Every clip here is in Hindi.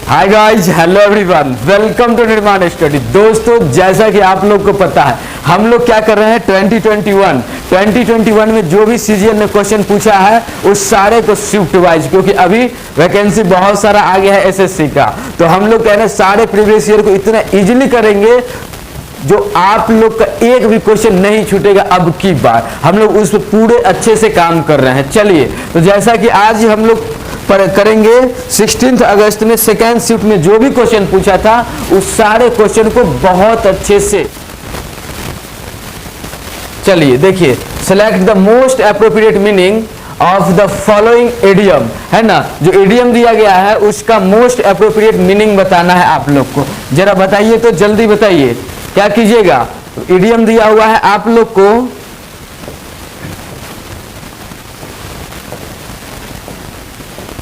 Hi guys, hello everyone, welcome to Nirman study. दोस्तों, जैसा कि आप लोग को पता है, हम लोग क्या कर रहे हैं 2021 में जो भी सीजीएल ने क्वेश्चन पूछा है उस सारे को शिफ्ट वाइज, क्योंकि अभी वैकेंसी बहुत सारा आ गया है एसएससी का, तो हम लोग कह रहे हैं सारे प्रीवियस ईयर को इतना इजीली करेंगे जो आप लोग का एक भी क्वेश्चन नहीं छूटेगा। अब की बार हम लोग उस पर पूरे अच्छे से काम कर रहे हैं। चलिए, तो जैसा कि आज हम लोग करेंगे 16 अगस्त में सेकेंड शिफ्ट में जो भी क्वेश्चन पूछा था उस सारे क्वेश्चन को बहुत अच्छे से। चलिए देखिए, select the most appropriate meaning of the following idiom, है ना। जो एडियम दिया गया है उसका मोस्ट एप्रोप्रिएट मीनिंग बताना है आप लोग को। जरा बताइए, तो जल्दी बताइए, क्या कीजिएगा। इडियम दिया हुआ है आप लोग को,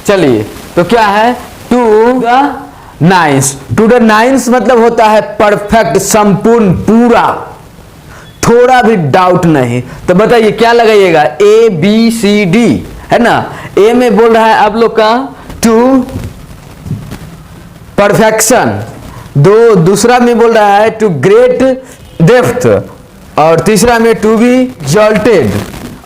चलिए तो क्या है, to the nines. To the nines मतलब होता है परफेक्ट, संपूर्ण, पूरा, थोड़ा भी डाउट नहीं। तो बताइए क्या लगाइएगा, ए बी सी डी, है ना। ए में बोल रहा है आप लोग का टू परफेक्शन, दूसरा में बोल रहा है टू ग्रेट डेप्थ, और तीसरा में टू बी एक्सल्टेड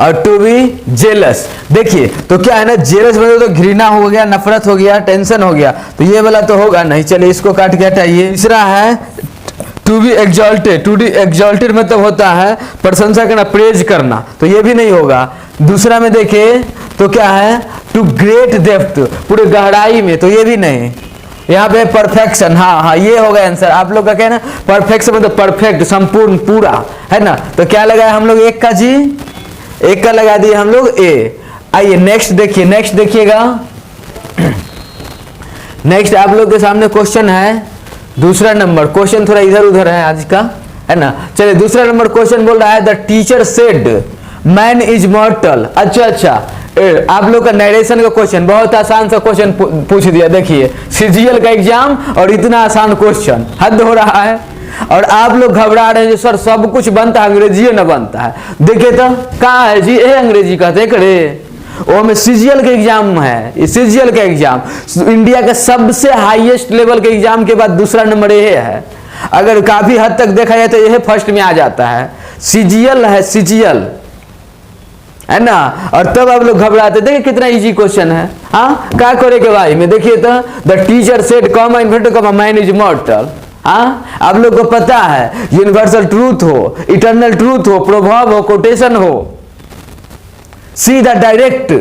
और टू बी जेलस। देखिए तो क्या है ना, जेलस मतलब तो घृणा हो गया, नफरत हो गया, टेंशन हो गया, तो ये वाला तो होगा नहीं। चलिए इसको काट के हटाइए। तीसरा है to be exalted. To be exalted मतलब होता है प्रशंसा करना, प्रेज करना, तो ये भी नहीं होगा। दूसरा में देखिए तो क्या है, टू ग्रेट डेप्थ, पूरे गहराई में, तो ये भी नहीं। यहाँ पे परफेक्शन, हाँ ये होगा आंसर आप लोग का। कहना परफेक्शन मतलब परफेक्ट, संपूर्ण, पूरा, है ना। तो क्या लगाया हम लोग, एक का जी, एक का लगा दिए हम लोग ए। आइए नेक्स्ट देखिए, नेक्स्ट देखिएगा। नेक्स्ट आप लोग के सामने क्वेश्चन है दूसरा नंबर। क्वेश्चन थोड़ा इधर उधर है आज का, है ना। चलिए दूसरा नंबर क्वेश्चन बोल रहा है, the teacher said man is मॉर्टल। अच्छा, आप लोग का नरेशन का क्वेश्चन, बहुत आसान सा क्वेश्चन पूछ दिया। देखिए सीजीएल का एग्जाम और इतना आसान क्वेश्चन, हद हो रहा है। और आप लोग घबरा रहे हैं जो सर सब कुछ बनता है, अंग्रेजी न बनता है। देखिए तो कहाँ है जी, ए अंग्रेजी कहते करे वो में सीजीएल का एग्जाम है। सीजीएल का एग्जाम इंडिया का सबसे हाईएस्ट लेवल के एग्जाम के बाद दूसरा नंबर ये है। अगर काफी हद तक देखा जाए तो यह फर्स्ट में आ जाता है। सीजीएल है, सीजीएल, है ना। और तब आप लोग घबराते, देखिए कितना इजी क्वेश्चन है। हाँ क्या करे के भाई में, देखिए तो the teacher said comma inverted comma man is मॉर्टल। हाँ आप लोग को पता है यूनिवर्सल ट्रूथ हो, इटर्नल ट्रूथ हो, प्रभाव हो, कोटेशन हो, सीधा डायरेक्ट,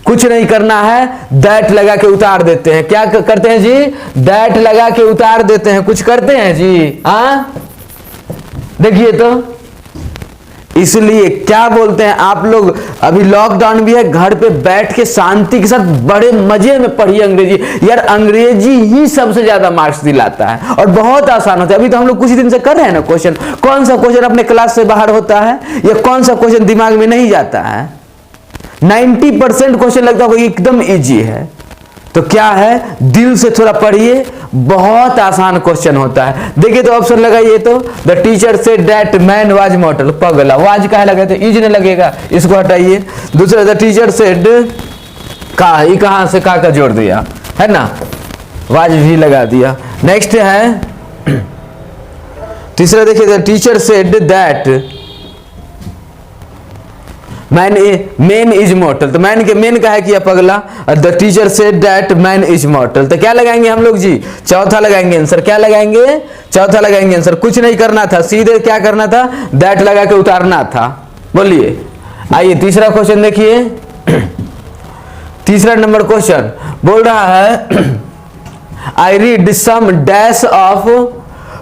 कुछ नहीं करना है, दैट लगा के उतार देते हैं। क्या करते हैं जी, दैट लगा के उतार देते हैं, कुछ करते हैं जी। हाँ देखिए तो, इसलिए क्या बोलते हैं आप लोग, अभी लॉकडाउन भी है, घर पे बैठ के शांति के साथ बड़े मजे में पढ़िए अंग्रेजी। यार अंग्रेजी ही सबसे ज्यादा मार्क्स दिलाता है और बहुत आसान होता है। अभी तो हम लोग कुछ दिन से कर रहे हैं ना क्वेश्चन। कौन सा क्वेश्चन अपने क्लास से बाहर होता है या कौन सा क्वेश्चन दिमाग में नहीं जाता है। 90% क्वेश्चन लगता है एकदम इजी है। तो क्या है, दिल से थोड़ा पढ़िए, बहुत आसान क्वेश्चन होता है। देखिए तो ऑप्शन लगाइए तो, the teacher said that man was मॉर्टल। पगला, वाज का लगा तो इज नहीं लगेगा, इसको हटाइए। दूसरा, द टीचर सेड कहां से का जोड़ दिया, है ना, वाज भी लगा दिया। नेक्स्ट है तीसरा, देखिए the teacher said that man is मॉर्टल। तो मैन के मेन का है किया पगला, और the teacher said that man is मॉर्टल। तो क्या लगाएंगे हम लोग जी, चौथा लगाएंगे आंसर। क्या लगाएंगे, चौथा लगाएंगे आंसर। कुछ नहीं करना था, सीधे क्या करना था, दैट लगा के उतारना था। बोलिए। आइए तीसरा क्वेश्चन देखिए। तीसरा नंबर क्वेश्चन बोल रहा है, I read some dash of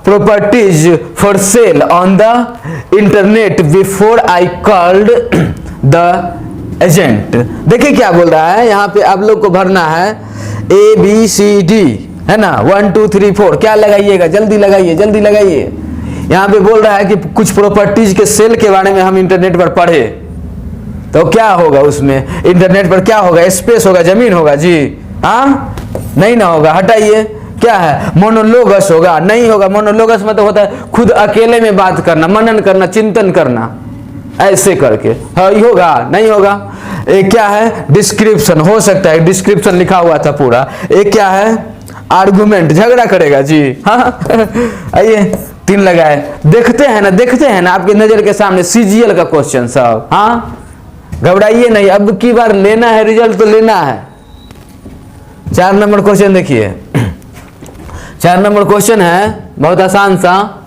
properties for sale on the internet before I called the agent। देखिए क्या बोल रहा है, यहाँ पे आप लोग को भरना है ABCD, है ना, 1 2 3 4। क्या लगाइएगा, जल्दी लगाइए, जल्दी लगाइए। यहाँ पे बोल रहा है कि कुछ प्रॉपर्टीज के सेल के बारे में हम इंटरनेट पर पढ़े, तो क्या होगा उसमें, इंटरनेट पर क्या होगा, स्पेस होगा, जमीन होगा जी। हाँ नहीं ना होगा, हटाइए। क्या है, मोनोलोगस होगा, नहीं होगा। मोनोलोगस मतलब होता है खुद अकेले में बात करना, मनन करना, चिंतन करना, ऐसे करके। हाँ ये होगा, नहीं होगा। एक क्या है, डिस्क्रिप्शन हो सकता है, डिस्क्रिप्शन लिखा हुआ था पूरा। एक क्या है, आर्गुमेंट, झगड़ा करेगा जी। हाँ आइए 3 लगाए, देखते हैं ना आपकी नजर के सामने सीजीएल का क्वेश्चन सब। हाँ घबराइए नहीं, अब की बार लेना है रिजल्ट तो लेना है। 4 नंबर क्वेश्चन देखिए, 4 नंबर क्वेश्चन है बहुत आसान सा।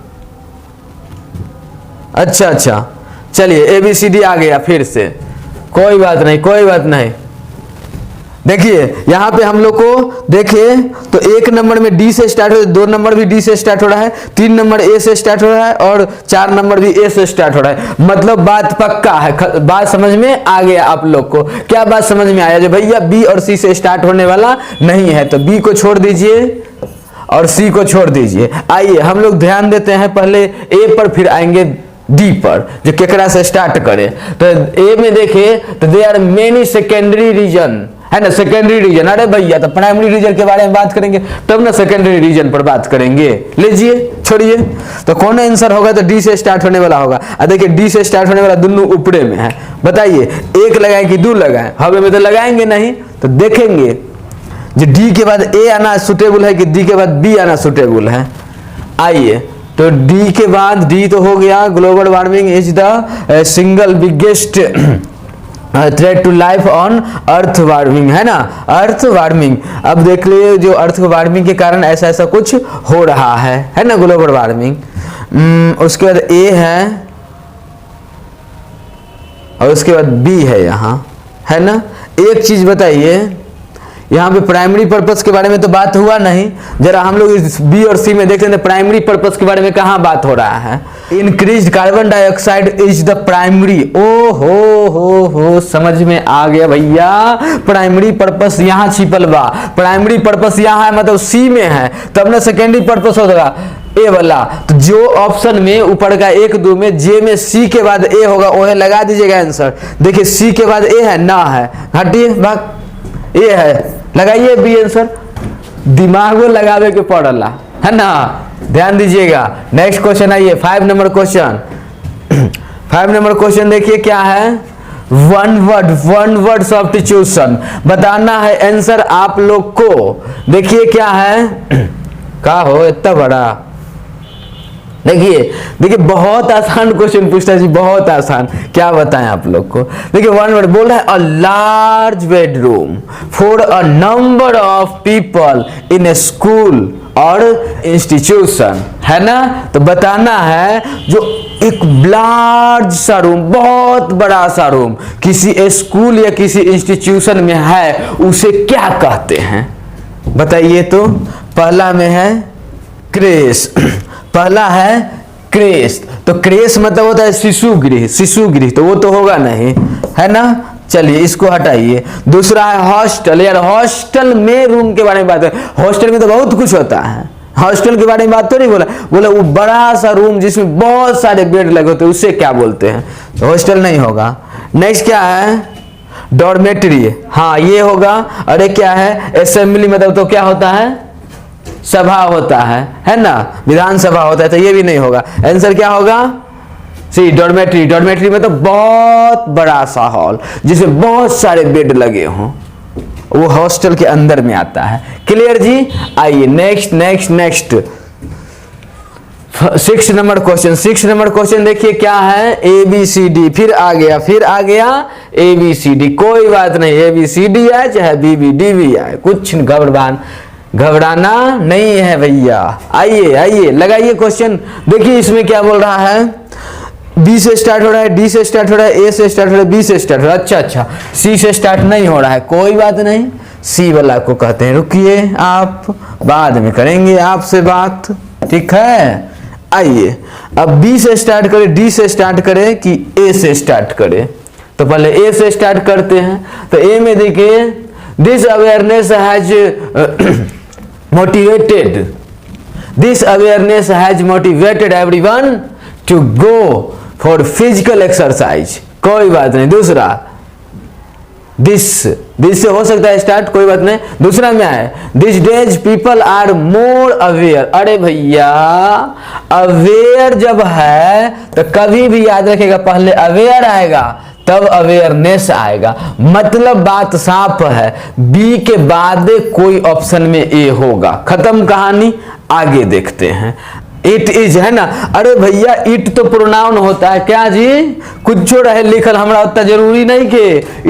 अच्छा चलिए ABCD आ गया फिर से, कोई बात नहीं। देखिए यहाँ पे हम लोग को देखें तो 1 नंबर में डी से स्टार्ट हो रहा है, 2 नंबर भी डी से स्टार्ट हो रहा है, 3 नंबर ए से स्टार्ट हो रहा है और 4 नंबर भी ए से स्टार्ट हो रहा है। मतलब बात पक्का है, बात समझ में आ गया आप लोग को। क्या बात समझ में आया? जो भैया बी और सी से स्टार्ट होने वाला नहीं है तो बी को छोड़ दीजिए और सी को छोड़ दीजिए। आइए हम लोग ध्यान देते हैं पहले ए पर, फिर आएंगे डी पर, जो केकरा से स्टार्ट करे। तो ए में देखे तो they are many secondary reason, है ना, सेकेंडरी रीजन। अरे भैया तो प्राइमरी रीजन के बारे में बात करेंगे तब ना सेकेंडरी रीजन पर बात करेंगे। लीजिए छोड़िए, तो कौन आंसर होगा? तो डी से स्टार्ट होने वाला होगा। देखिए डी से स्टार्ट होने वाला दोनों ऊपरे में है। बताइए 1 लगाए कि 2 लगाए? हवे में तो लगाएंगे नहीं, तो देखेंगे जो डी के बाद ए आना सुटेबल है कि डी के बाद बी आना सुटेबल है। आइए तो डी के बाद, डी तो हो गया, global warming is the single biggest threat to life on earth warming, है ना, अर्थ वार्मिंग। अब देख लिए जो अर्थ वार्मिंग के कारण ऐसा कुछ हो रहा है ना, ग्लोबल वार्मिंग। उसके बाद ए है और उसके बाद बी है यहाँ, है ना। एक चीज बताइए, यहाँ पे प्राइमरी पर्पस के बारे में तो बात हुआ नहीं, जरा हम लोग इस बी और सी में देखते हैं प्राइमरी पर्पस के बारे में कहाँ बात हो रहा है। Increased carbon dioxide is the primary. ओ हो समझ में आ गया भैया, प्राइमरी पर्पस यहाँ छिपल बा, प्राइमरी पर्पस यहाँ है मतलब सी में है, तब ना सेकेंडरी पर्पस होगा ए वाला। तो जो ऑप्शन में ऊपर का 1 2 में जे में सी के बाद ए होगा वह लगा दीजिएगा आंसर। देखिए सी के बाद ए है ना, है हटिए भाग, ए है, लगाइए बी आंसर। दिमागो लगावे के पड़ला, है ना, ध्यान दीजिएगा। नेक्स्ट क्वेश्चन आइए 5 नंबर क्वेश्चन। 5 नंबर क्वेश्चन देखिए क्या है, वन वर्ड सब्स्टिट्यूशन बताना है आंसर आप लोग को। देखिए क्या है, का हो इतना बड़ा। देखिए बहुत आसान क्वेश्चन पूछता है जी, बहुत आसान, क्या बताएं आप लोग को। देखिए 1 वर्ड बोल रहा है, a large bedroom for a number of people in A school और इंस्टीट्यूशन, है ना। तो बताना है जो एक लार्ज सा रूम, बहुत बड़ा सा रूम किसी स्कूल या किसी इंस्टीट्यूशन में है, उसे क्या कहते हैं बताइए। तो पहला में है क्रेश, पहला है क्रेश, तो क्रेश मतलब होता है शिशुगृह, तो वो तो होगा नहीं, है ना। चलिए इसको हटाइए। दूसरा है हॉस्टल, यार हॉस्टल में रूम के बारे में बात है, हॉस्टल में तो बहुत कुछ होता है, हॉस्टल के बारे में बात तो नहीं बोला वो बड़ा सा रूम जिसमें बहुत सारे बेड लगे होते हैं उसे क्या बोलते हैं, तो हॉस्टल नहीं होगा। नेक्स्ट क्या है, डॉर्मेट्री, हाँ ये होगा। अरे क्या है, असेंबली मतलब तो क्या होता है, सभा होता है ना, विधानसभा होता है, तो ये भी नहीं होगा। आंसर क्या होगा, सी डॉर्मेट्री में तो बहुत बड़ा सा हॉल जिसमें बहुत सारे बेड लगे हों, वो हॉस्टल के अंदर में आता है। क्लियर जी। आइए नेक्स्ट 6 नंबर क्वेश्चन देखिए क्या है, ABCD, फिर आ गया ABCD। कोई बात नहीं, ABCD है चाहे BBD भी है, कुछ घबराना नहीं है भैया। आइए लगाइए क्वेश्चन। देखिए इसमें क्या बोल रहा है, बी से स्टार्ट हो रहा है, डी से स्टार्ट हो रहा है, ए से स्टार्ट हो रहा है, बी से स्टार्ट हो रहा है। अच्छा सी से स्टार्ट नहीं हो रहा है, कोई बात नहीं, सी वाला को कहते हैं रुकिए, आप बाद में करेंगे आपसे बात, ठीक है। आइए अब बी से स्टार्ट करें, डी से स्टार्ट करें कि ए से स्टार्ट करें, तो पहले ए से स्टार्ट करते हैं। तो ए में देखिए, this awareness has motivated everyone to go for physical exercise, कोई बात नहीं। दूसरा दिस से हो सकता है स्टार्ट, कोई बात नहीं। दूसरा में है, this days people are more aware. अरे भैया अवेयर जब है तो कभी भी याद रखेगा पहले अवेयर आएगा तब अवेयरनेस आएगा। मतलब बात साफ है, बी के बाद कोई ऑप्शन में ए होगा। खत्म कहानी, आगे देखते हैं। इट इज है ना, अरे भैया इट तो प्रोनाउन होता है क्या जी, कुछ रहे लिखल हमरा उतना जरूरी नहीं कि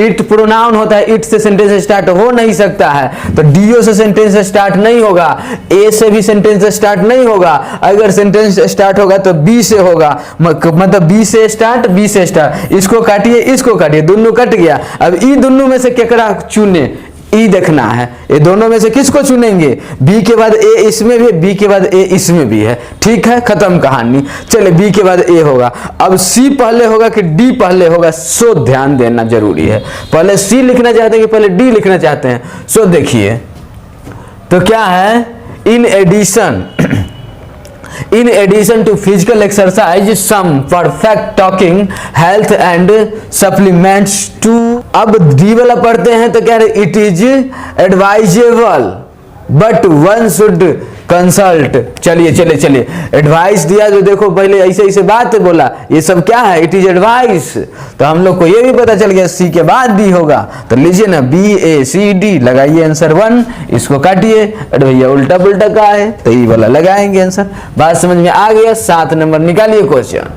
इट प्रोनाउन होता है, इट से सेंटेंस स्टार्ट हो नहीं सकता है। तो डीओ से सेंटेंस स्टार्ट नहीं होगा, ए से भी सेंटेंस स्टार्ट नहीं होगा। अगर सेंटेंस स्टार्ट होगा तो बी से होगा, मतलब बी से स्टार्ट। इसको काटिए, इसको काटिए, दोनों कट गया। अब ई दोनों में से केकरा चुने, ई देखना है। ये दोनों में से किसको चुनेंगे, बी के बाद ए इसमें भी, बी के बाद ए इसमें भी है। ठीक है, खत्म कहानी। चले बी के बाद ए होगा। अब सी पहले होगा कि डी पहले होगा, सो ध्यान देना जरूरी है। पहले सी लिखना चाहते हैं कि पहले डी लिखना चाहते हैं, सो देखिए तो क्या है, in addition to physical exercise some perfect talking health and supplements to। अब डी वाला पढ़ते हैं तो क्या है, it is advisable but one should consult. चलिए एडवाइस दिया जो देखो, पहले ऐसे बात बोला, ये सब क्या है, इट इज एडवाइस। तो हम लोग को ये भी पता चल गया सी के बाद डी होगा। तो लीजिए ना, बी ए सी डी लगाइए आंसर 1, इसको काटिए। अरे भैया उल्टा पुल्टा का है तो ये वाला लगाएंगे आंसर। बात समझ में आ गया। 7 नंबर निकालिए क्वेश्चन।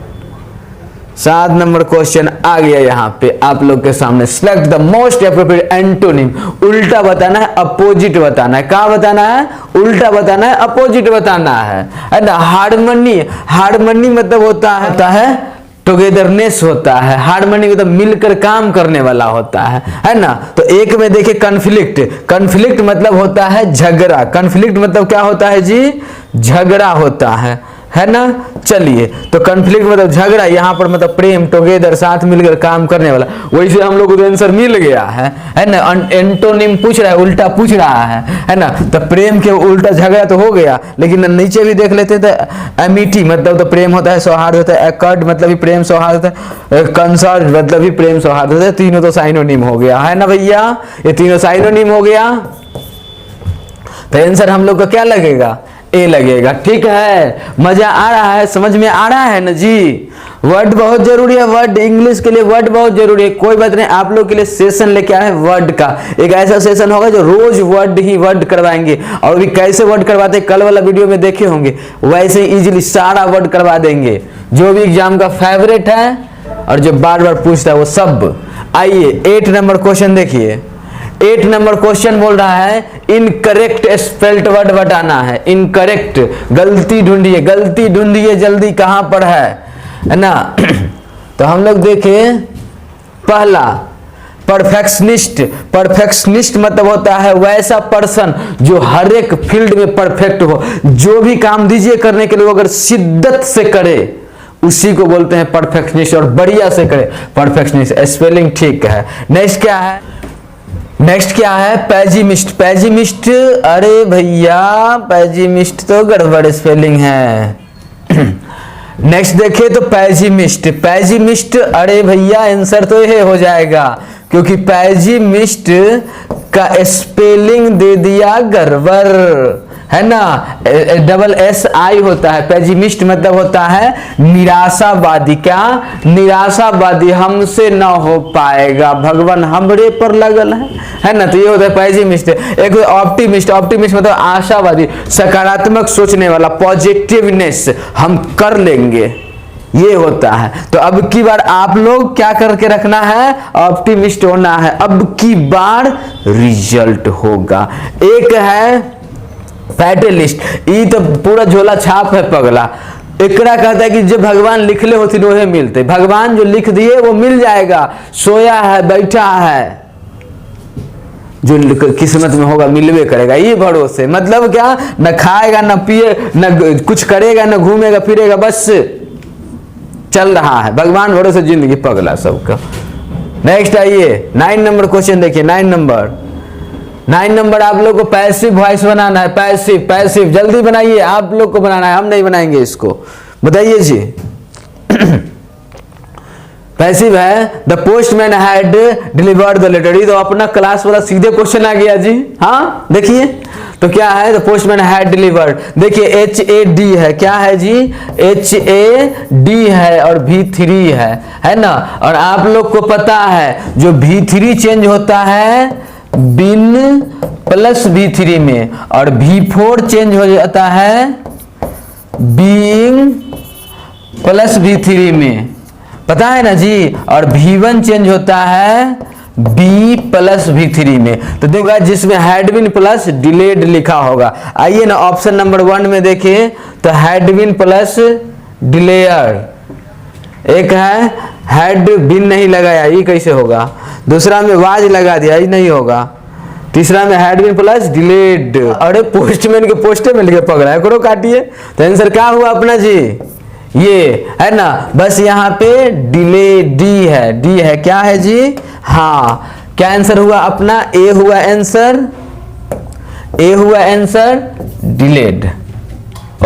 7 नंबर क्वेश्चन आ गया यहाँ पे आप लोग के सामने। Select the most appropriate antonym. उल्टा बताना है, अपोजिट बताना है। क्या बताना है, उल्टा बताना है, अपोजिट बताना है ना। हार्मनी मतलब होता है टुगेदरनेस होता है। हार्मनी मतलब मिलकर काम करने वाला होता है ना। तो एक में देखिए कन्फ्लिक्ट मतलब होता है झगड़ा। कन्फ्लिक्ट मतलब क्या होता है जी, झगड़ा होता है ना। चलिए तो कन्फ्लिक्ट मतलब झगड़ा, यहाँ पर मतलब प्रेम, टुगेदर, साथ मिलकर काम करने वाला। वैसे हम लोग को आंसर मिल गया है ना। एंटोनिम पूछ रहा है, उल्टा पूछ रहा है ना। तो प्रेम के उल्टा झगड़ा तो हो गया, लेकिन नीचे भी देख लेते तो एमिटी मतलब तो प्रेम होता है, सौहार्द होता है। एकर्ड मतलब भी प्रेम सौहार्द होता है। कंसर्ट मतलब भी प्रेम सौहार्द होता है। तीनों तो साइनोनिम हो गया है ना भैया, ये तीनों साइनोनिम हो गया। तो आंसर हम लोग का क्या लगेगा, ए लगेगा। ठीक है, मजा आ रहा है, समझ में आ रहा है ना जी। वर्ड बहुत जरूरी है, वर्ड इंग्लिश के लिए वर्ड बहुत जरूरी है। कोई बात नहीं, आप लोग के लिए सेशन लेके आए हैं वर्ड का। एक ऐसा सेशन होगा जो रोज वर्ड करवाएंगे। और भी कैसे वर्ड करवाते हैं कल वाला वीडियो में देखे होंगे, वैसे ही इजीली सारा वर्ड करवा देंगे। जो भी एग्जाम का फेवरेट है और जो बार बार पूछता है वो सब। आइए 8 नंबर क्वेश्चन देखिए। 8 नंबर क्वेश्चन बोल रहा है इनकरेक्ट स्पेल्ट वर्ड बताना है। इनकरेक्ट, गलती ढूंढिए जल्दी, कहां पर है ना। तो हम लोग देखें, पहला परफेक्शनिस्ट मतलब होता है वैसा पर्सन जो हर एक फील्ड में परफेक्ट हो। जो भी काम दीजिए करने के लिए अगर शिद्दत से करे उसी को बोलते हैं परफेक्शनिस्ट, और बढ़िया से करे परफेक्शनिस्ट। स्पेलिंग ठीक है। नेक्स्ट क्या है, पैजिमिस्ट। अरे भैया पैजिमिस्ट तो गड़बड़ स्पेलिंग है। नेक्स्ट देखिए तो पैजिमिस्ट, अरे भैया आंसर तो ये हो जाएगा, क्योंकि पैजिमिस्ट का स्पेलिंग दे दिया गड़बड़ है ना। SSI होता है। पैजिमिस्ट मतलब होता है निराशावादी। क्या, निराशावादी, हमसे ना हो पाएगा, भगवान हमरे पर लगल है ना। तो ये होता है पैजिमिस्ट। एक ऑप्टिमिस्ट मतलब आशावादी, सकारात्मक सोचने वाला, पॉजिटिवनेस, हम कर लेंगे, ये होता है। तो अब की बार आप लोग क्या करके रखना है, ऑप्टिमिस्ट होना है। अब की बार रिजल्ट होगा। एक है फैटलिस्ट, ये तो पूरा झोला छाप है पगला। एकरा कहता है कि जो भगवान लिखले होती वही मिलते। भगवान जो लिख दिए वो मिल जाएगा। सोया है, बैठा है, जो किस्मत में होगा मिलवे करेगा, ये भरोसे। मतलब क्या, न खाएगा न पिए न कुछ करेगा न घूमेगा फिरेगा, बस चल रहा है भगवान भरोसे जिंदगी पगला सबका। नेक्स्ट आइए 9 नंबर क्वेश्चन देखिए। 9 नंबर आप लोग को पैसिव वॉइस बनाना है। पैसिव जल्दी बनाइए, आप लोग को बनाना है, हम नहीं बनाएंगे इसको। बताइए जी। पैसिव है, the postman had delivered the letter. ये तो अपना क्लास वाला सीधे क्वेश्चन आ गया जी। हाँ देखिए, तो क्या है, तो पोस्टमैन हैड डिलीवर्ड। देखिए HAD है, क्या है जी, HAD है और V3 है ना। और आप लोग को पता है जो V3 चेंज होता है बिन प्लस V3 में, और V4 चेंज हो जाता है बीइंग प्लस V3 में, पता है ना जी। और V1 चेंज होता है B प्लस V3 में। तो देखो जिसमें हैड बीन प्लस डिलेड लिखा होगा। आइए ना ऑप्शन नंबर 1 में देखिए, तो हैड बीन प्लस डिलेयर, एक है हैड बीन नहीं लगाया, ये कैसे होगा। दूसरा में वाज लगा दिया, ये नहीं होगा। तीसरा में हैड बीन प्लस डिलेड। अरे पोस्टमैन के पोस्टे में लिखे पकड़ा है, करो काटिए। तो आंसर क्या हुआ अपना जी, ये है ना। बस यहाँ पे डिले डी है क्या है जी, हाँ। क्या आंसर हुआ अपना, ए हुआ आंसर डिलेड।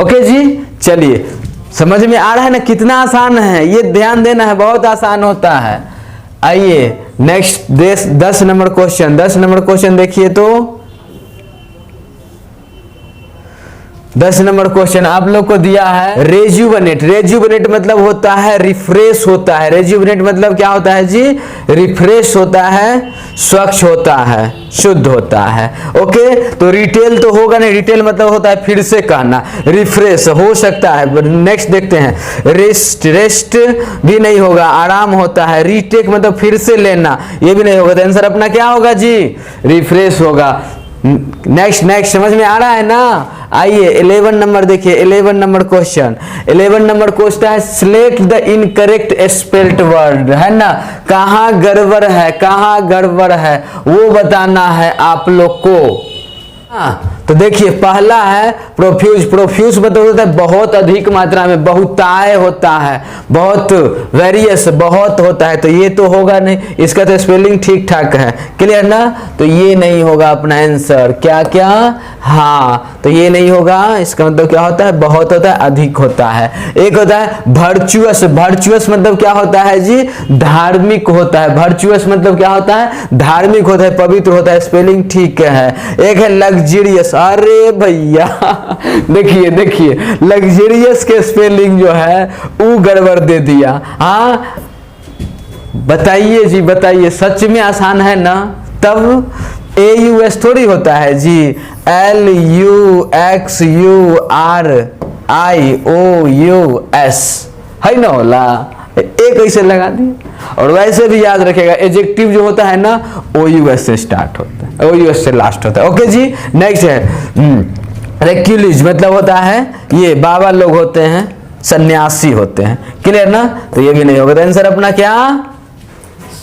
ओके जी, चलिए समझ में आ रहा है ना कितना आसान है, ये ध्यान देना है, बहुत आसान होता है। आइए next 10 number question, 10 number question देखिए। तो 10 नंबर क्वेश्चन आप लोग को दिया है रेजुवेनेट। रेजुवेनेट मतलब होता है रिफ्रेश होता है। रेजुवेनेट मतलब क्या होता है जी, रिफ्रेश होता है, स्वच्छ होता है, शुद्ध होता है। ओके, तो रिटेल तो होगा नहीं, रिटेल मतलब होता है फिर से कहना, रिफ्रेश हो सकता है। नेक्स्ट देखते हैं, रेस्ट, रेस्ट भी नहीं होगा, आराम होता है। रीटेक मतलब फिर से लेना, ये भी नहीं होगा। तो आंसर अपना क्या होगा जी, रिफ्रेश होगा। नेक्स्ट समझ में आ रहा है ना। आइए 11 नंबर देखिए, 11 नंबर क्वेश्चन। 11 नंबर क्वेश्चन है select the incorrect spelled word, है ना। कहाँ गड़बड़ है, कहाँ गड़बड़ है वो बताना है आप लोग को। तो देखिए पहला है प्रोफ्यूज। प्रोफ्यूज मतलब होता है बहुत अधिक मात्रा में, बहुताय होता है, बहुत वेरियस, बहुत होता है। तो ये तो होगा नहीं, इसका तो स्पेलिंग ठीक ठाक है, क्लियर ना। तो ये नहीं होगा अपना आंसर। क्या क्या, हाँ, तो ये नहीं होगा। इसका मतलब क्या होता है, बहुत होता है, अधिक होता है। एक होता है वर्चुअस। वर्चुअस मतलब क्या होता है जी, धार्मिक होता है। वर्चुअस मतलब क्या होता है, धार्मिक होता है, पवित्र होता है, स्पेलिंग ठीक है। एक है लग्जरियस। अरे भैया देखिए लग्जरियस के स्पेलिंग जो है वो गड़बड़ दे दिया। हाँ बताइए जी, बताइए, सच में आसान है ना। तब AUS थोड़ी होता है जी, LUXURIOUS है ना, होला एक ऐसे लगा दिए। और वैसे भी याद रखेगा एडजेक्टिव जो होता है ना OUS से स्टार्ट होता है, OUS से लास्ट होता है। ओके जी, नेक्स्ट है रेक्यूलिज, मतलब होता है ये बाबा लोग होते हैं, सन्यासी होते हैं, क्लियर ना। तो ये भी नहीं होगा। तो आंसर अपना क्या,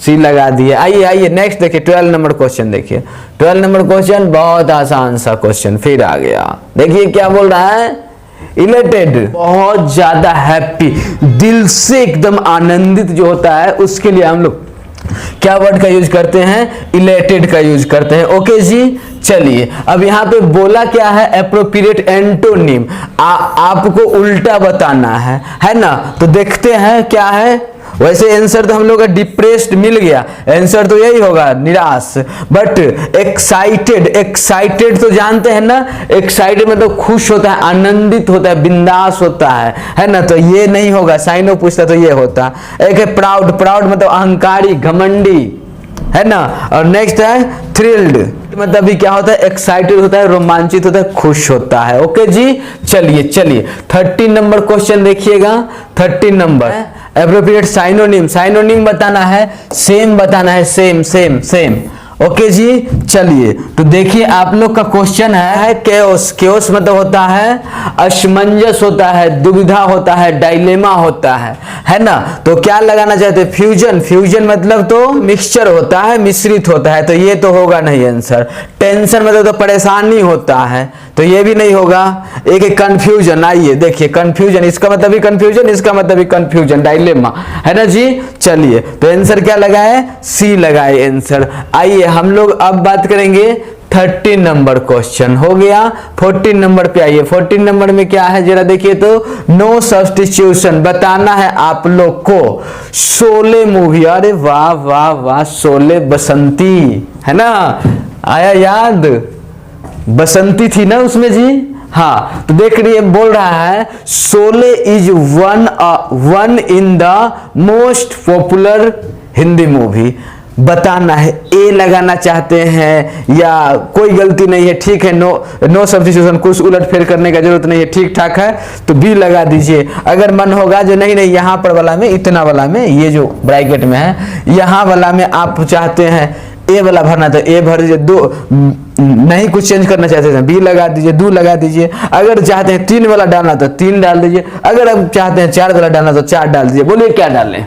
सी लगा दिए। आइए नेक्स्ट देखिए 12 नंबर क्वेश्चन देखिए। 12 नंबर क्वेश्चन बहुत आसान सा क्वेश्चन फिर आ गया। देखिए क्या बोल रहा है, इलेटेड, बहुत ज्यादा हैप्पी, दिल से एकदम आनंदित जो होता है, उसके लिए हम लोग क्या वर्ड का यूज करते हैं, इलेटेड का यूज करते हैं। ओके जी, चलिए अब यहाँ पे बोला क्या है, एप्रोप्रिएट एंटोनिम, आपको उल्टा बताना है ना। तो देखते हैं क्या है। वैसे आंसर तो हम लोग का डिप्रेस्ड मिल गया, आंसर तो यही होगा, निराश। बट एक्साइटेड, एक्साइटेड तो जानते हैं ना, एक्साइटेड मतलब खुश होता है, आनंदित होता है, बिंदास होता है ना। तो ये नहीं होगा, साइनो पूछता तो ये होता। एक है प्राउड, प्राउड मतलब अहंकारी, घमंडी, है ना। और नेक्स्ट है थ्रिल्ड, मतलब भी क्या होता है, एक्साइटेड होता है, रोमांचित होता है, खुश होता है। ओके जी, चलिए 13 नंबर क्वेश्चन देखिएगा। 13 नंबर एप्रोप्रिएट साइनोनिम, साइनोनिम बताना है, सेम बताना है, सेम सेम सेम। ओके जी, चलिए तो देखिए आप लोग का क्वेश्चन है केओस। केओस मतलब होता है असमंजस होता है, दुविधा होता है, डायलेमा होता है ना। तो क्या लगाना चाहते हैं, फ्यूजन। फ्यूजन मतलब तो मिक्सचर होता है, मिश्रित होता है, तो ये तो होगा नहीं आंसर। टेंशन मतलब तो परेशानी होता है, तो ये भी नहीं होगा। एक कंफ्यूजन, आइए देखिए कंफ्यूजन, इसका मतलब भी कंफ्यूजन, इसका मतलब भी कंफ्यूजन, डायलेमा, है ना जी। चलिए तो आंसर क्या लगाए, सी लगाए आंसर। आइए हम लोग अब बात करेंगे 13 नंबर क्वेश्चन हो गया। 14 नंबर पे आइए। 14 नंबर में क्या है जरा देखिए तो, नो सब्स्टिट्यूशन बताना है आप लोग को। शोले मूवी, अरे वाह वाह वाह, शोले बसंती, है ना, आया याद, बसंती थी ना उसमें जी। हाँ, तो देख रही है, बोल रहा है Sholay is one in the most popular Hindi movie. बताना है, ए लगाना चाहते हैं या कोई गलती नहीं है, ठीक है, नो सब्स्टिट्यूशन, कुछ उलट फेर करने का जरूरत नहीं है, ठीक ठाक है, तो बी लगा दीजिए। अगर मन होगा जो नहीं नहीं यहाँ पर वाला में, इतना वाला में, ये जो ब्रैकेट में है यहाँ वाला में आप चाहते हैं ए वाला भरना तो ए भर दीजिए, दो नहीं कुछ चेंज करना चाहते हैं बी लगा दीजिए, दो लगा दीजिए। अगर चाहते हैं 3 वाला डालना तो 3 डाल दीजिए, अगर आप चाहते हैं 4 वाला डालना तो 4 डाल दीजिए। बोलिए क्या डालें?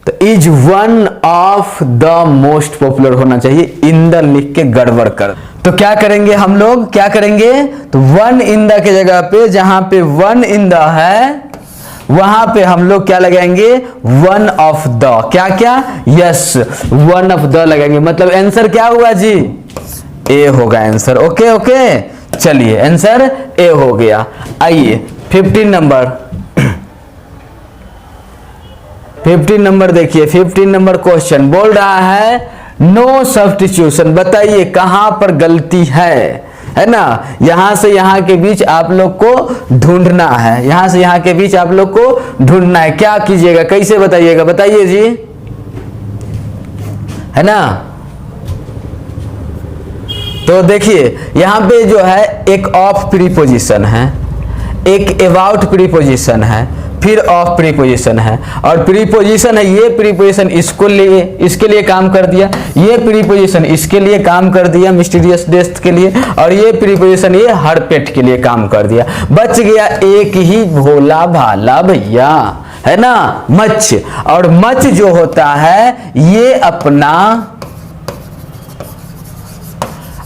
तो is one of the most popular होना चाहिए, इन द लिख के गड़बड़ कर। तो क्या करेंगे हम लोग, क्या करेंगे? तो वन इन द के जगह पे, जहां पे वन इन द है वहां पे हम लोग क्या लगाएंगे? One of the. क्या क्या? यस, वन ऑफ द लगाएंगे। मतलब आंसर क्या हुआ जी? ए होगा आंसर। ओके ओके, चलिए आंसर ए हो गया। आइए 15 नंबर 15 नंबर देखिए, 15 नंबर क्वेश्चन बोल रहा है नो सब्स्टिट्यूशन। बताइए कहां पर गलती है ना? यहां से यहां के बीच आप लोग को ढूंढना है, यहां से यहां के बीच आप लोग को ढूंढना है। क्या कीजिएगा, कैसे बताइएगा, बताइए जी, है ना? तो देखिए यहां पे जो है एक ऑफ प्रीपोजिशन है, एक अबाउट प्रीपोजिशन है, फिर ऑफ प्रीपोजिशन है, और प्रीपोजिशन है ये प्रीपोजिशन इसके लिए काम कर दिया, ये प्रीपोजिशन इसके लिए काम कर दिया मिस्टीरियस डेथ के लिए, और ये प्रीपोजिशन ये हर पेट के लिए काम कर दिया। बच गया एक ही भोला भाला भैया, है ना, मच। और मच जो होता है ये अपना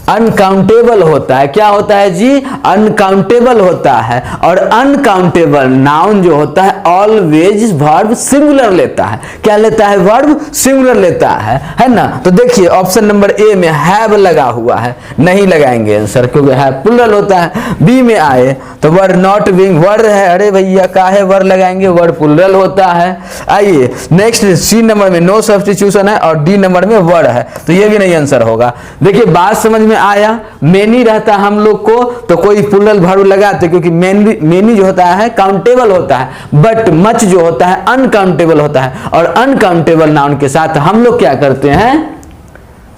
अनकाउंटेबल होता है। क्या होता है जी? अनकाउंटेबल होता है। और अनकाउंटेबल नाउन जो होता है ऑलवेज वर्ब सिंगुलर लेता है। क्या लेता है? वर्ब सिंगुलर लेता है ना? तो देखिए ऑप्शन नंबर ए में हैव लगा हुआ है, नहीं लगाएंगे आंसर क्योंकि हैव प्लूरल होता है। बी में आए तो वर नॉट बीइंग, वर है, अरे भैया काहे वर लगाएंगे, वर प्लूरल होता है। आइए नेक्स्ट, सी नंबर में नो सब्स्टिट्यूशन है और डी नंबर में वर है, तो ये भी नहीं आंसर होगा। देखिए बात समझ में आया? मेनी रहता हम लोग को तो कोई प्लूरल वर्ब लगाते, क्योंकि मेनी जो होता है काउंटेबल होता है, बट मच जो होता है अनकाउंटेबल होता है, और अनकाउंटेबल नाउन के साथ हम लोग क्या करते हैं?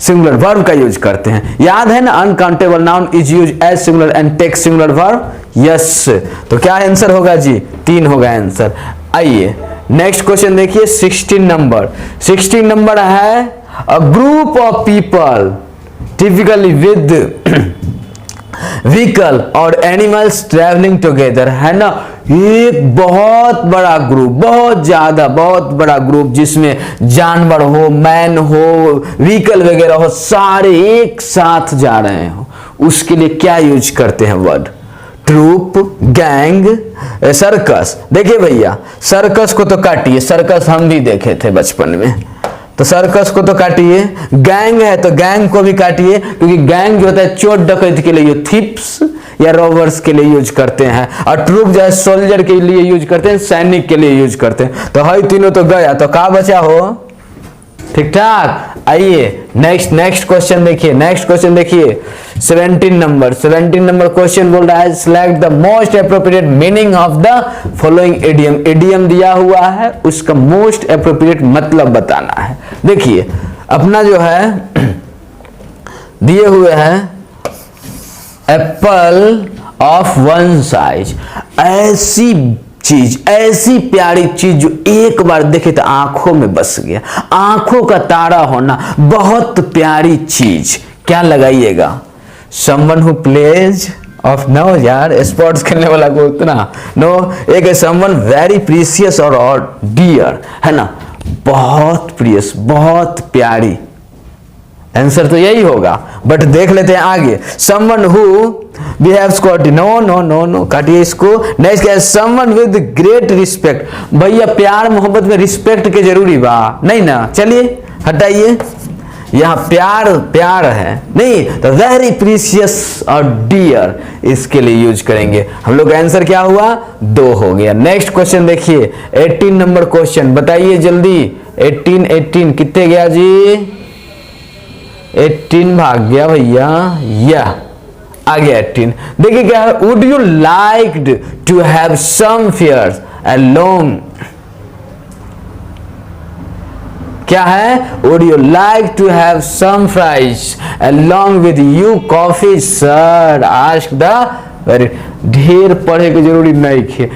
सिंगुलर वर्ब का यूज करते हैं। याद है ना, uncountable noun is use as singular and take singular verb. Yes, तो क्या आंसर होगा जी? 3 होगा आंसर। आइए नेक्स्ट क्वेश्चन देखिए 16 नंबर। 16 नंबर है a group of people typically with vehicle और एनिमल्स ट्रेवलिंग टुगेदर, है ना। एक बहुत बड़ा ग्रुप, बहुत ज्यादा बहुत बड़ा ग्रुप जिसमें जानवर हो, मैन हो, व्हीकल वगैरह हो, सारे एक साथ जा रहे हो, उसके लिए क्या यूज करते हैं वर्ड? Troop, gang, circus. देखिए भैया सर्कस को तो काटिए, सर्कस हम भी देखे थे बचपन में, तो सर्कस को तो काटिए। गैंग है तो गैंग को भी काटिए, क्योंकि गैंग जो होता है चोर डकैत के लिए, थीप्स या रॉबर्स के लिए यूज करते हैं, और ट्रूप जो है सोल्जर के लिए यूज करते हैं, सैनिक के लिए यूज करते हैं। तो है तीनों तो गया, तो क्या बचा हो? ठीक ठाक। आइए नेक्स्ट क्वेश्चन देखिए, नेक्स्ट क्वेश्चन देखिए 17 नंबर क्वेश्चन बोल रहा है select the most appropriate meaning of the following idiom. Idiom दिया हुआ है, उसका मोस्ट एप्रोप्रिएट मतलब बताना है। देखिए अपना जो है दिए हुए हैं एप्पल ऑफ वन साइज, ऐसी चीज, ऐसी प्यारी चीज जो एक बार देखे तो आंखों में बस गया, आंखों का तारा होना, बहुत प्यारी चीज। क्या लगाइएगा? Someone who plays off, no यार स्पोर्ट्स खेलने वाला को उतना नो, एक समवन वेरी प्रीशियस और डियर, है ना, बहुत प्रियस, बहुत प्यारी। आंसर तो यही होगा, बट देख लेते हैं आगे। Someone who behaves quality, no काटिए इसको। नेक्स्ट क्या है? Someone with great respect. भैया प्यार मोहब्बत में रिस्पेक्ट के जरूरी बा नहीं ना, चलिए हटाइए, यहाँ प्यार है नहीं, तो वेरी प्रीशियस और डियर इसके लिए यूज करेंगे हम लोग। आंसर क्या हुआ? 2 हो गया। नेक्स्ट क्वेश्चन देखिए 18 नंबर क्वेश्चन, बताइए जल्दी। 18 कितने गया जी? 18 भाग गया भैया, या आ गया 18। देखिए क्या है, would you like to have some fares along, क्या है, would you like to have some fries along with you coffee sir, ask the very. ढेर पढ़े की जरूरी नहीं है,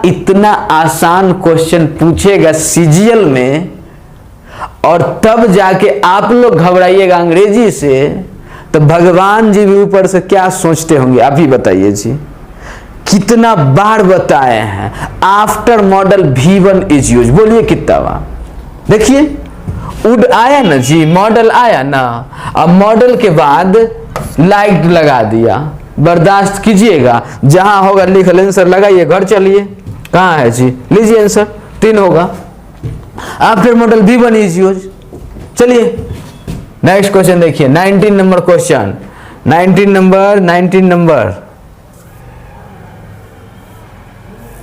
इतना आसान क्वेश्चन पूछेगा सीजीएल में, और तब जाके आप लोग घबराइएगा अंग्रेजी से, तो भगवान जी भी ऊपर से क्या सोचते होंगे आप ही बताइए जी। कितना बार बताए हैं after model V1 is use, बोलिए कितना बार। देखिए वुड आया ना जी, मॉडल आया ना, अब मॉडल के बाद लाइक लगा दिया, बर्दाश्त कीजिएगा, जहां होगा लिख लें, आंसर लगाइए, घर चलिए, कहां है जी, लीजिए आंसर 3 होगा। After model V1 is use. चलिए नेक्स्ट क्वेश्चन देखिए, 19 नंबर क्वेश्चन, 19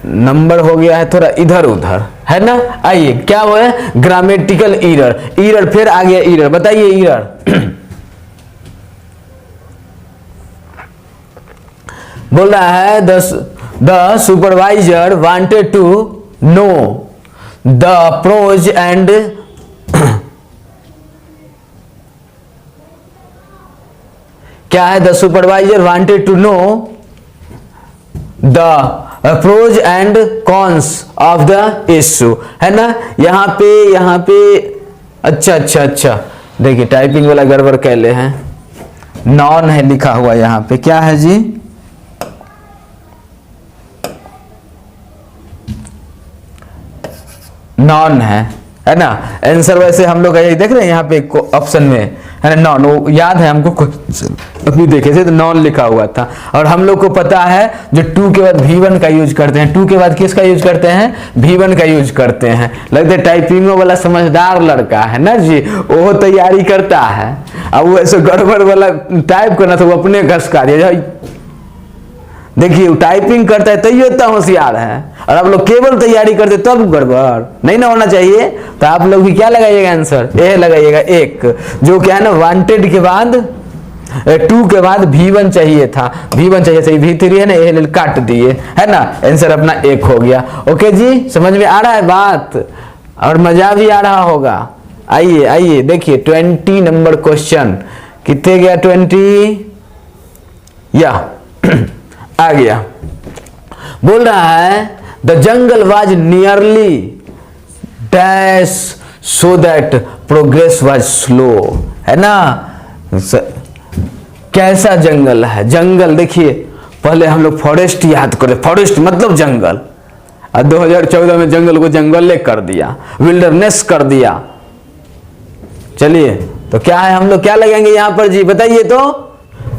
नंबर हो गया है थोड़ा इधर उधर, है ना। आइए क्या हुआ है, ग्रामेटिकल एरर, फिर आ गया एरर, बताइए एरर। बोल रहा है the supervisor wanted to know the pros and क्या है, the supervisor wanted to know the pros and cons of the issue, है ना। यहाँ पे अच्छा, देखिए टाइपिंग वाला गड़बड़ कैले हैं, नॉन है लिखा हुआ यहाँ पे, क्या है जी, नॉन है ना। आंसर वैसे हम लोग देख रहे हैं यहाँ पे ऑप्शन में, है ना, नॉन, वो याद है हमको, अभी देखे थे तो नॉन लिखा हुआ था। और हम लोग को पता है जो 2 के बाद V1 का यूज करते हैं, 2 के बाद किसका यूज करते हैं, V1 का यूज करते हैं। लगता है टाइपिंगो वाला समझदार लड़का है ना जी, वो तैयारी करता है, अब वो ऐसे गड़बड़ वाला टाइप करना था, वो अपने घसका दिया। देखिए टाइपिंग करता है तैयो इतना होशियार है, और आप लोग केवल तैयारी करते तब गड़बड़ नहीं ना होना चाहिए। तो आप लोग भी क्या लगाइएगा आंसर, ए लगाइएगा, एक, जो क्या है ना, वांटेड के बाद 2 के बाद V1 चाहिए था, V1 चाहिए था, V3 है ना, ए काट दिए, है ना, आंसर अपना 1 हो गया। ओके जी, समझ में आ रहा है बात, और मजा भी आ रहा होगा। आइए देखिए 20 नंबर क्वेश्चन, कितने गया 20, या आ गया। बोल रहा है the jungle was nearly dash so that progress was slow, है ना। कैसा जंगल है, जंगल देखिए, पहले हम लोग फॉरेस्ट याद करें, फॉरेस्ट मतलब जंगल, 2014 में जंगल को जंगल कर दिया, विल्डरनेस कर दिया। चलिए तो क्या है, हम लोग क्या लगेंगे यहाँ पर जी, बताइए तो।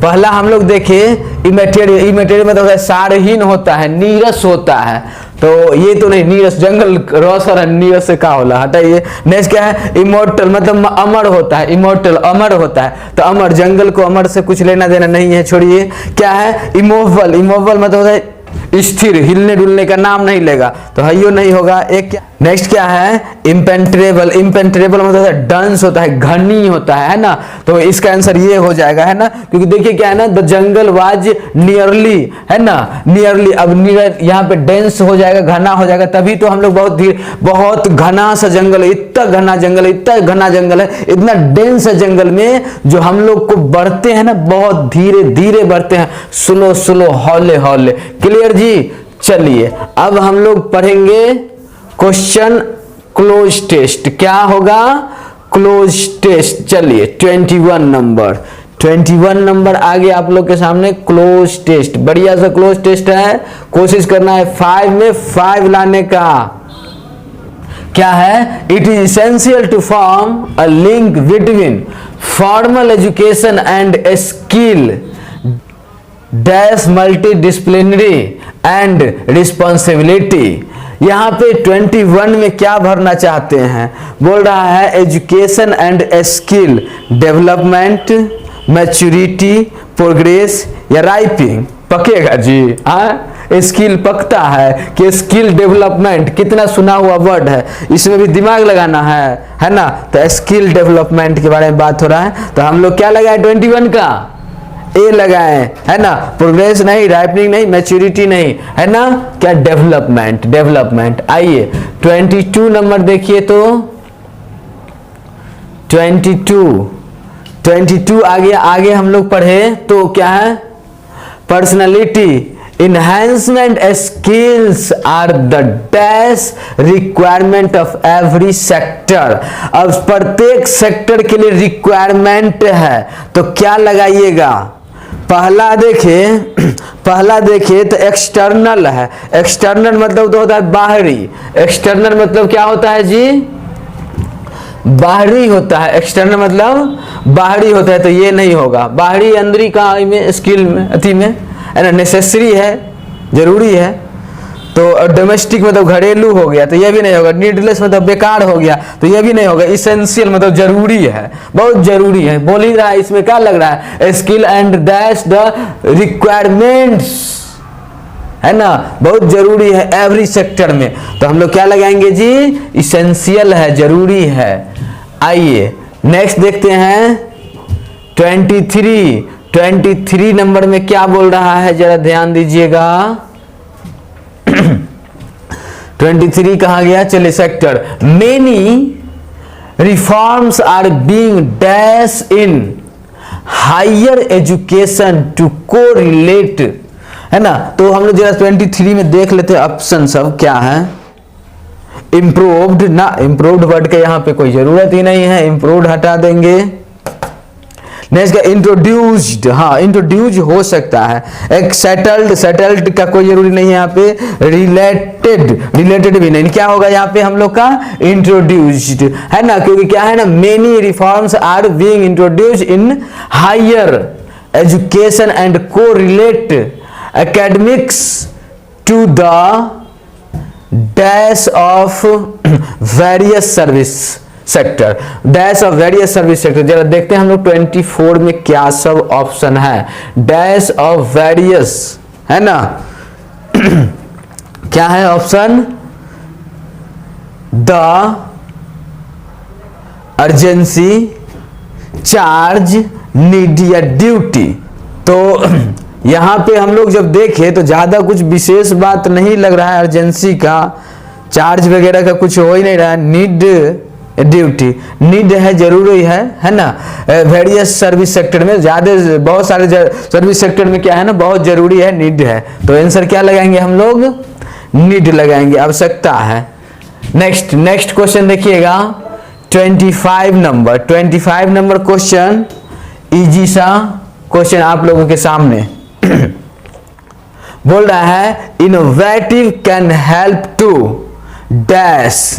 पहला हम लोग देखे इमेटेरियल मतलब सारहीन होता है, नीरस होता है, तो ये तो नहीं, नीरस जंगल रस और नीरस से क्या होला, हटाइए। नेक्स्ट क्या है, इमोर्टल मतलब अमर होता है, इमोर्टल अमर होता है, तो अमर, जंगल को अमर से कुछ लेना देना नहीं है, छोड़िए। क्या है, इमोवल, इमोवल मतलब होता है स्थिर, हिलने डुलने का नाम नहीं लेगा, तो हयो नहीं होगा। एक क्या, नेक्स्ट क्या है, इम्पेंट्रेबल, इम्पेंट्रेबल मतलब है डंस होता है, घनी होता है ना, तो इसका आंसर ये हो जाएगा, है ना। क्योंकि देखिए क्या है ना, द जंगल वाज नियरली, है ना, नियरली, अब नियर यहाँ पे डेंस हो जाएगा, घना हो जाएगा, तभी तो हम लोग बहुत घना सा जंगल है, इतना घना जंगल है, इतना घना जंगल है, इतना डेंस है जंगल में, जो हम लोग को बढ़ते हैं ना, बहुत धीरे धीरे बढ़ते हैं, स्लो स्लो, हौले हौले। क्लियर जी। चलिए अब हम लोग पढ़ेंगे क्वेश्चन क्लोज टेस्ट, क्या होगा, क्लोज टेस्ट। चलिए 21 नंबर आ गया आप लोग के सामने, क्लोज टेस्ट, बढ़िया सा क्लोज टेस्ट है, कोशिश करना है 5 में 5 लाने का। क्या है, it is essential to form a link between formal education and skill dash multi disciplinary and responsibility. यहाँ पे 21 में क्या भरना चाहते हैं, बोल रहा है education and skill development, maturity, progress या राइपिंग। पकेगा जी, हाँ स्किल पकता है कि स्किल डेवलपमेंट कितना सुना हुआ वर्ड है, इसमें भी दिमाग लगाना है ना। तो स्किल डेवलपमेंट के बारे में बात हो रहा है, तो हम लोग क्या लगाए 21 का ए लगाए, है ना। प्रोग्रेस नहीं, राइपनिंग नहीं, मैच्योरिटी नहीं, है ना, क्या डेवलपमेंट, डेवलपमेंट। आइए 22 नंबर देखिए तो 22 आगे हम लोग पढ़े तो क्या है, personality enhancement skills are the dash requirement of every sector। अब प्रत्येक सेक्टर के लिए रिक्वायरमेंट है, तो क्या लगाइएगा। पहला देखिए तो एक्सटर्नल है। एक्सटर्नल मतलब तो होता है बाहरी। एक्सटर्नल मतलब क्या होता है जी, बाहरी होता है। एक्सटर्नल मतलब बाहरी होता है, तो ये नहीं होगा। बाहरी अंदरी का में स्किल में अति में है ना, नेसेसरी है, जरूरी है। तो डोमेस्टिक मतलब घरेलू हो गया, तो ये भी नहीं होगा। नीडलेस मतलब बेकार हो गया, तो ये भी नहीं होगा। इसेंशियल मतलब जरूरी है, बहुत जरूरी है। बोल ही रहा है, इसमें क्या लग रहा है, skill and that's the requirements, है ना, बहुत जरूरी है एवरी सेक्टर में। तो हम लोग क्या लगाएंगे जी, इसेंशियल है, जरूरी है। आइए नेक्स्ट देखते हैं 23 नंबर में क्या बोल रहा है, जरा ध्यान दीजिएगा। 23 कहा गया, चलिए sector. Many reforms are being dash in higher education to correlate, है ना। तो हम लोग जरा 23 में देख लेते हैं ऑप्शन सब क्या है। इम्प्रूव्ड ना, इम्प्रूव्ड वर्ड के यहाँ पे कोई जरूरत ही नहीं है, इम्प्रूव्ड हटा देंगे। नेक्स्ट का इंट्रोड्यूस्ड, हाँ इंट्रोड्यूस हो सकता है। एक सेटल्ड का कोई जरूरी नहीं है यहाँ पे। रिलेटेड भी नहीं, क्या होगा यहाँ पे हम लोग का, इंट्रोड्यूस्ड, है ना। क्योंकि क्या है ना, many reforms are being introduced in higher education and correlate academics to the dash of various service sector, dash of various service sector. जरा देखते हैं हम लोग 24 में क्या सब ऑप्शन है। डैश ऑफ वेरियस, है ना, क्या है option, the urgency, charge, need या ड्यूटी। तो यहां पे हम लोग जब देखें तो ज्यादा कुछ विशेष बात नहीं लग रहा है। अर्जेंसी का, चार्ज वगैरह का कुछ हो ही नहीं रहा है। नीड, ड्यूटी, नीड है, जरूरी है ना। वेरियस सर्विस सेक्टर में ज्यादा, बहुत सारे सर्विस सेक्टर में क्या है ना, बहुत जरूरी है, नीड है। तो आंसर क्या लगाएंगे हम लोग, नीड लगाएंगे, आवश्यकता है। नेक्स्ट क्वेश्चन देखिएगा 25 नंबर क्वेश्चन, इजी सा क्वेश्चन आप लोगों के सामने। बोल रहा है innovative can help to dash,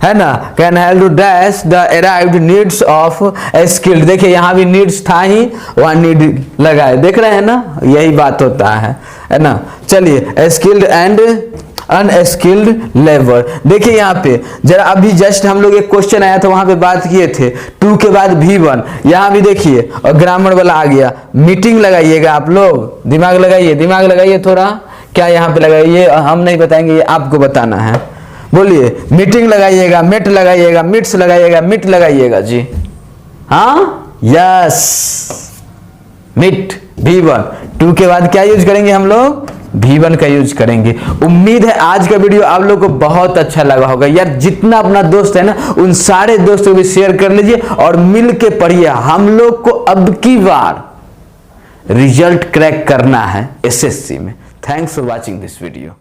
है ना, can help to dash the arrived needs of skilled. देखिए यहाँ भी नीड्स था ही, वहां नीड लगाए, देख रहे हैं ना, यही बात होता है ना। चलिए स्किल्ड एंड अनस्किल्ड लेबर। देखिए यहाँ पे जरा अभी जस्ट हम लोग एक क्वेश्चन आया था, वहां पे बात किए थे 2 के बाद V1। यहाँ भी देखिए और ग्रामर वाला आ गया। मीटिंग लगाइएगा आप लोग, दिमाग लगाइए थोड़ा। क्या यहाँ पे लगाइए, हम नहीं बताएंगे, ये आपको बताना है। बोलिए, मीटिंग लगाइएगा, मेट लगाइएगा, मिट्स लगाइएगा, मिट लगाइएगा जी। हाँ यस, मिट V1। 2 के बाद क्या यूज करेंगे हम लोग, V1 का यूज करेंगे। उम्मीद है आज का वीडियो आप लोग को बहुत अच्छा लगा होगा। यार जितना अपना दोस्त है ना, उन सारे दोस्तों को शेयर कर लीजिए और मिल के पढ़िए। हम लोग को अब की बार रिजल्ट क्रैक करना है SSC में। Thanks for watching this video.